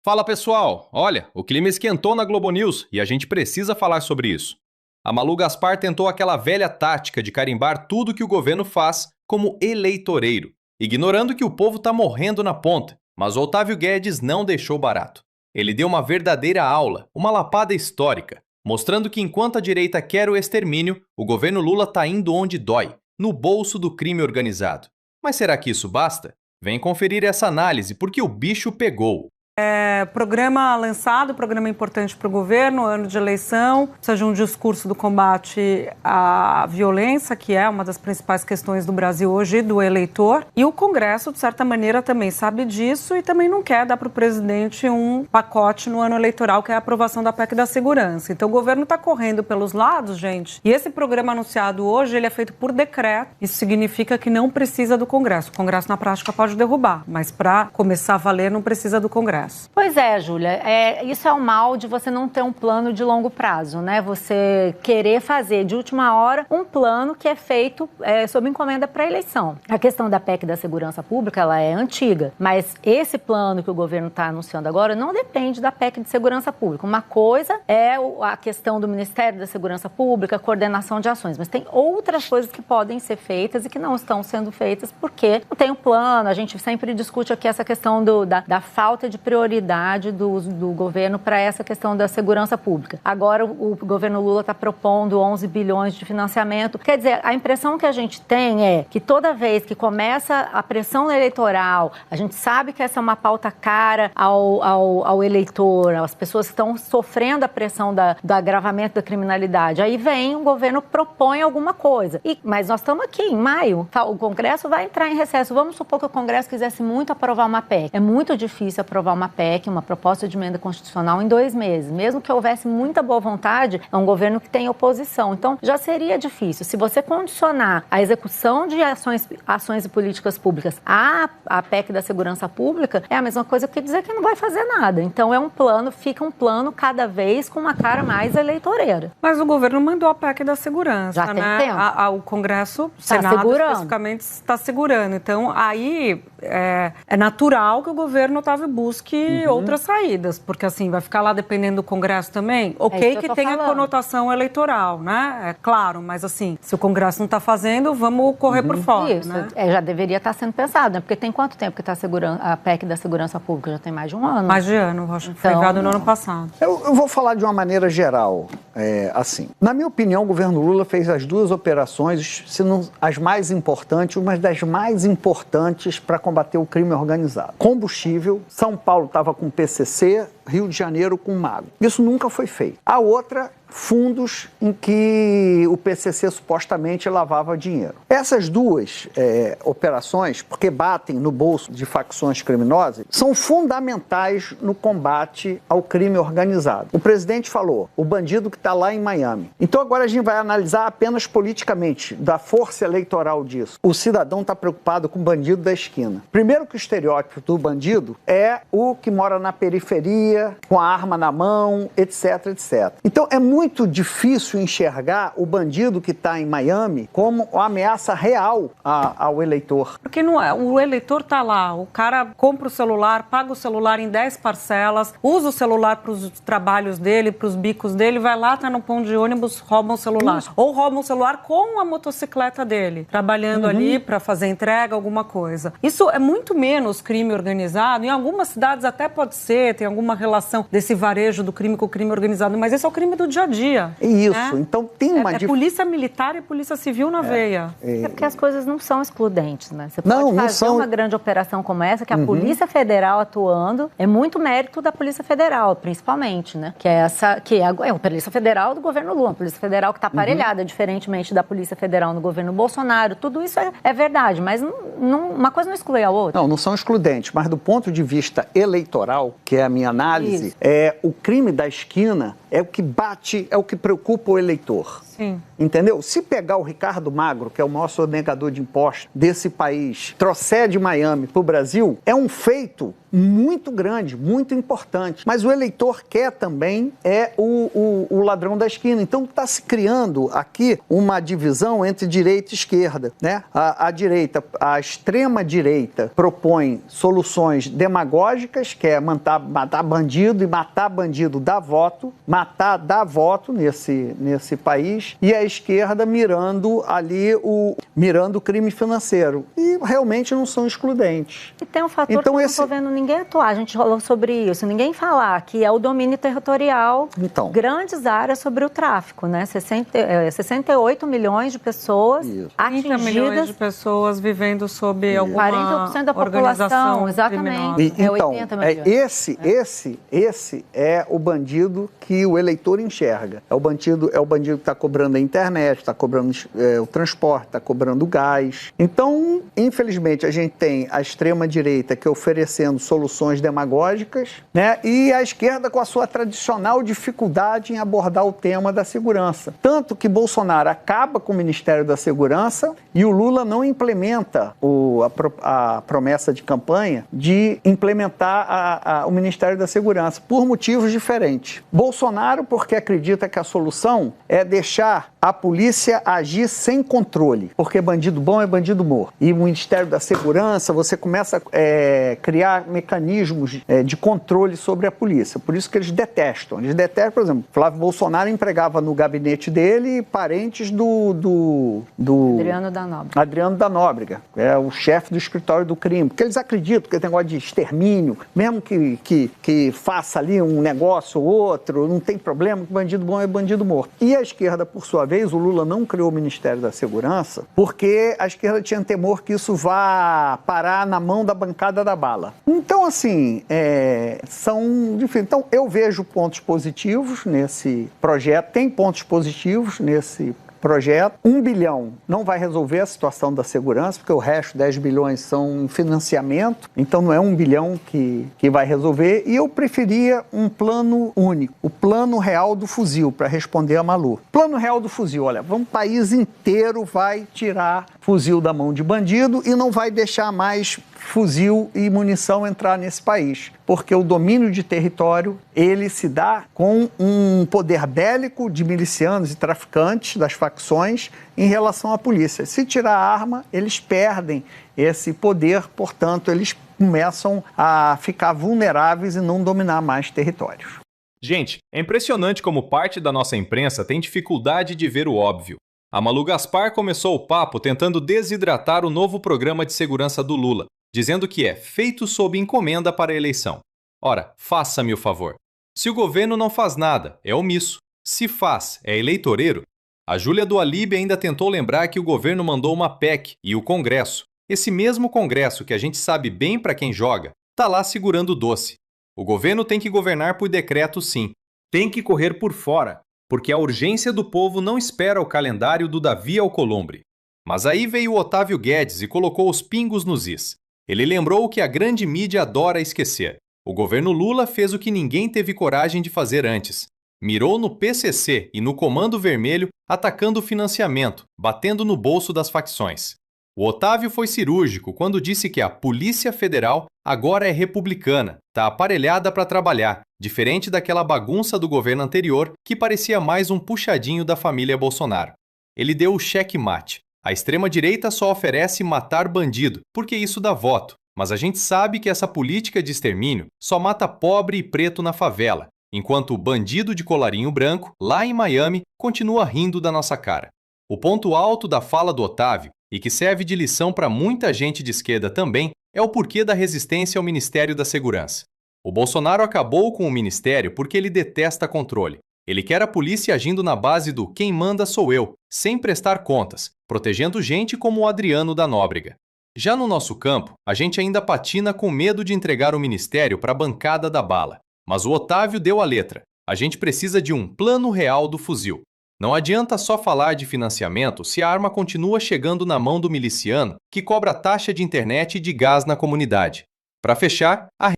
Fala pessoal, olha, o clima esquentou na Globo News e a gente precisa falar sobre isso. A Malu Gaspar tentou aquela velha tática de carimbar tudo que o governo faz como eleitoreiro, ignorando que o povo está morrendo na ponta, mas o Otávio Guedes não deixou barato. Ele deu uma verdadeira aula, uma lapada histórica, mostrando que enquanto a direita quer o extermínio, o governo Lula está indo onde dói, no bolso do crime organizado. Mas será que isso basta? Vem conferir essa análise porque o bicho pegou. Programa lançado, programa importante para o governo, ano de eleição, precisa de um discurso do combate à violência, que é uma das principais questões do Brasil hoje, do eleitor. E o Congresso, de certa maneira, também sabe disso e também não quer dar para o presidente um pacote no ano eleitoral, que é a aprovação da PEC da segurança. Então o governo está correndo pelos lados, gente, e esse programa anunciado hoje, ele é feito por decreto. Isso significa que não precisa do Congresso. O Congresso, na prática, pode derrubar, mas para começar a valer, não precisa do Congresso. Pois é, Júlia, isso é o mal de você não ter um plano de longo prazo, né? Você querer fazer de última hora um plano que é feito sob encomenda para a eleição. A questão da PEC da segurança pública, ela é antiga, mas esse plano que o governo está anunciando agora não depende da PEC de segurança pública. Uma coisa é a questão do Ministério da Segurança Pública, coordenação de ações, mas tem outras coisas que podem ser feitas e que não estão sendo feitas porque não tem um plano. A gente sempre discute aqui essa questão da falta de prioridade do governo para essa questão da segurança pública. Agora o governo Lula está propondo 11 bilhões de financiamento. Quer dizer, a impressão que a gente tem é que toda vez que começa a pressão eleitoral, a gente sabe que essa é uma pauta cara ao eleitor, as pessoas que estão sofrendo a pressão do agravamento da criminalidade. Aí vem o governo propõe alguma coisa. Mas nós estamos aqui em maio, o Congresso vai entrar em recesso. Vamos supor que o Congresso quisesse muito aprovar uma PEC. É muito difícil aprovar uma PEC, uma proposta de emenda constitucional, em 2 meses. Mesmo que houvesse muita boa vontade, é um governo que tem oposição. Então, já seria difícil. Se você condicionar a execução de ações e políticas públicas à PEC da segurança pública, é a mesma coisa que dizer que não vai fazer nada. Então, fica um plano cada vez com uma cara mais eleitoreira. Mas o governo mandou a PEC da segurança, já né? Tem tempo. O Congresso, o Senado especificamente, está segurando. Então, aí é natural que o governo, Otávio, busque outras saídas, porque assim, vai ficar lá dependendo do Congresso também. Ok, que tem a conotação eleitoral, né? É claro, mas assim, se o Congresso não está fazendo, vamos correr por fora. Isso, né? Já deveria estar sendo pensado, né? Porque tem quanto tempo que está segurando a PEC da segurança pública? Já tem mais de um ano. Mais de ano, acho que foi enviado no ano passado. Eu vou falar de uma maneira geral, assim. Na minha opinião, o governo Lula fez as 2 operações, se não as mais importantes, uma das mais importantes para combater o crime organizado. Combustível, São Paulo estava com PCC, Rio de Janeiro com Mago. Isso nunca foi feito. A outra, fundos em que o PCC supostamente lavava dinheiro. Essas 2 operações, porque batem no bolso de facções criminosas, são fundamentais no combate ao crime organizado. O presidente falou, o bandido que está lá em Miami. Então agora a gente vai analisar apenas politicamente, da força eleitoral disso. O cidadão está preocupado com o bandido da esquina. Primeiro que o estereótipo do bandido é o que mora na periferia, com a arma na mão, etc, etc. Então é muito difícil enxergar o bandido que está em Miami como uma ameaça real ao eleitor. Porque não é, o eleitor está lá, o cara compra o celular, paga o celular em 10 parcelas, usa o celular para os trabalhos dele, para os bicos dele, vai lá, está no ponto de ônibus, rouba o celular. Isso. Ou rouba o celular com a motocicleta dele, trabalhando ali para fazer entrega, alguma coisa. Isso é muito menos crime organizado, em algumas cidades até pode ser, tem alguma relação desse varejo do crime com o crime organizado, mas esse é o crime do dia a dia. Isso, né? Então tem uma... polícia militar e polícia civil na veia. É porque as coisas não são excludentes, né? Você pode fazer uma grande operação como essa, que a Polícia Federal atuando, é muito mérito da Polícia Federal, principalmente, né? Que é a Polícia Federal do governo Lula, a Polícia Federal que está aparelhada, diferentemente da Polícia Federal no governo Bolsonaro. Tudo isso é verdade, mas uma coisa não exclui a outra. Não são excludentes, mas do ponto de vista eleitoral, que é a minha análise, o crime da esquina é o que bate, é o que preocupa o eleitor. Sim. Sim. Entendeu? Se pegar o Ricardo Magro, que é o maior sonegador de impostos desse país, trouxer de Miami para o Brasil, é um feito muito grande, muito importante. Mas o eleitor quer também o ladrão da esquina. Então está se criando aqui uma divisão entre direita e esquerda, né? A extrema-direita propõe soluções demagógicas, que é matar bandido, e matar bandido dá voto, nesse país, e a esquerda mirando o crime financeiro. E realmente não são excludentes. E tem um fator que eu não estou vendo ninguém atuar. A gente falou sobre isso, ninguém falar, que é o domínio territorial, grandes áreas sobre o tráfico, né? 68 milhões de pessoas atingidas. 30 milhões de pessoas vivendo sob alguma 40% da população, exatamente. Então, 80 milhões. Esse é o bandido que o eleitor enxerga. É o bandido que está cobrando a internet, está cobrando o transporte, está cobrando o gás. Então, infelizmente, a gente tem a extrema-direita que oferecendo soluções demagógicas, né? E a esquerda com a sua tradicional dificuldade em abordar o tema da segurança. Tanto que Bolsonaro acaba com o Ministério da Segurança e o Lula não implementa a promessa de campanha de implementar o Ministério da Segurança, por motivos diferentes. Bolsonaro, porque acredita que a solução é deixar a polícia agir sem controle, porque bandido bom é bandido morto. E o Ministério da Segurança, você começa a criar mecanismos de controle sobre a polícia. Por isso que eles detestam. Eles detestam, por exemplo, Flávio Bolsonaro empregava no gabinete dele parentes do Adriano da Nóbrega, é o chefe do escritório do crime. Porque eles acreditam que esse negócio de extermínio, mesmo que faça ali um negócio ou outro, não tem problema, que bandido bom é bandido morto. E a esquerda, por sua vez, o Lula não criou o Ministério da Segurança porque a esquerda tinha temor que isso vá parar na mão da bancada da bala. Então, assim, são diferentes. Então, eu vejo pontos positivos nesse projeto, tem pontos positivos nesse projeto. 1 bilhão não vai resolver a situação da segurança, porque o resto, 10 bilhões, são em financiamento, então não é 1 bilhão que vai resolver, e eu preferia um plano único, o plano real do fuzil, para responder a Malu. Plano real do fuzil, olha, um país inteiro vai tirar fuzil da mão de bandido e não vai deixar mais fuzil e munição entrar nesse país, porque o domínio de território, ele se dá com um poder bélico de milicianos e traficantes das facções em relação à polícia. Se tirar a arma, eles perdem esse poder, portanto, eles começam a ficar vulneráveis e não dominar mais territórios. Gente, é impressionante como parte da nossa imprensa tem dificuldade de ver o óbvio. A Malu Gaspar começou o papo tentando desidratar o novo programa de segurança do Lula, dizendo que é feito sob encomenda para a eleição. Ora, faça-me o favor. Se o governo não faz nada, é omisso. Se faz, é eleitoreiro. A Júlia do Alibe ainda tentou lembrar que o governo mandou uma PEC e o Congresso, esse mesmo Congresso que a gente sabe bem para quem joga, tá lá segurando o doce. O governo tem que governar por decreto sim. Tem que correr por fora, porque a urgência do povo não espera o calendário do Davi Alcolumbre. Mas aí veio o Otávio Guedes e colocou os pingos nos is. Ele lembrou o que a grande mídia adora esquecer. O governo Lula fez o que ninguém teve coragem de fazer antes. Mirou no PCC e no Comando Vermelho, atacando o financiamento, batendo no bolso das facções. O Otávio foi cirúrgico quando disse que a Polícia Federal agora é republicana, está aparelhada para trabalhar, diferente daquela bagunça do governo anterior que parecia mais um puxadinho da família Bolsonaro. Ele deu o checkmate. A extrema-direita só oferece matar bandido, porque isso dá voto. Mas a gente sabe que essa política de extermínio só mata pobre e preto na favela, enquanto o bandido de colarinho branco, lá em Miami, continua rindo da nossa cara. O ponto alto da fala do Otávio, e que serve de lição para muita gente de esquerda também, é o porquê da resistência ao Ministério da Segurança. O Bolsonaro acabou com o Ministério porque ele detesta controle. Ele quer a polícia agindo na base do quem manda sou eu, sem prestar contas, protegendo gente como o Adriano da Nóbrega. Já no nosso campo, a gente ainda patina com medo de entregar o Ministério para a bancada da bala. Mas o Otávio deu a letra. A gente precisa de um plano real do fuzil. Não adianta só falar de financiamento se a arma continua chegando na mão do miliciano que cobra taxa de internet e de gás na comunidade. Para fechar, a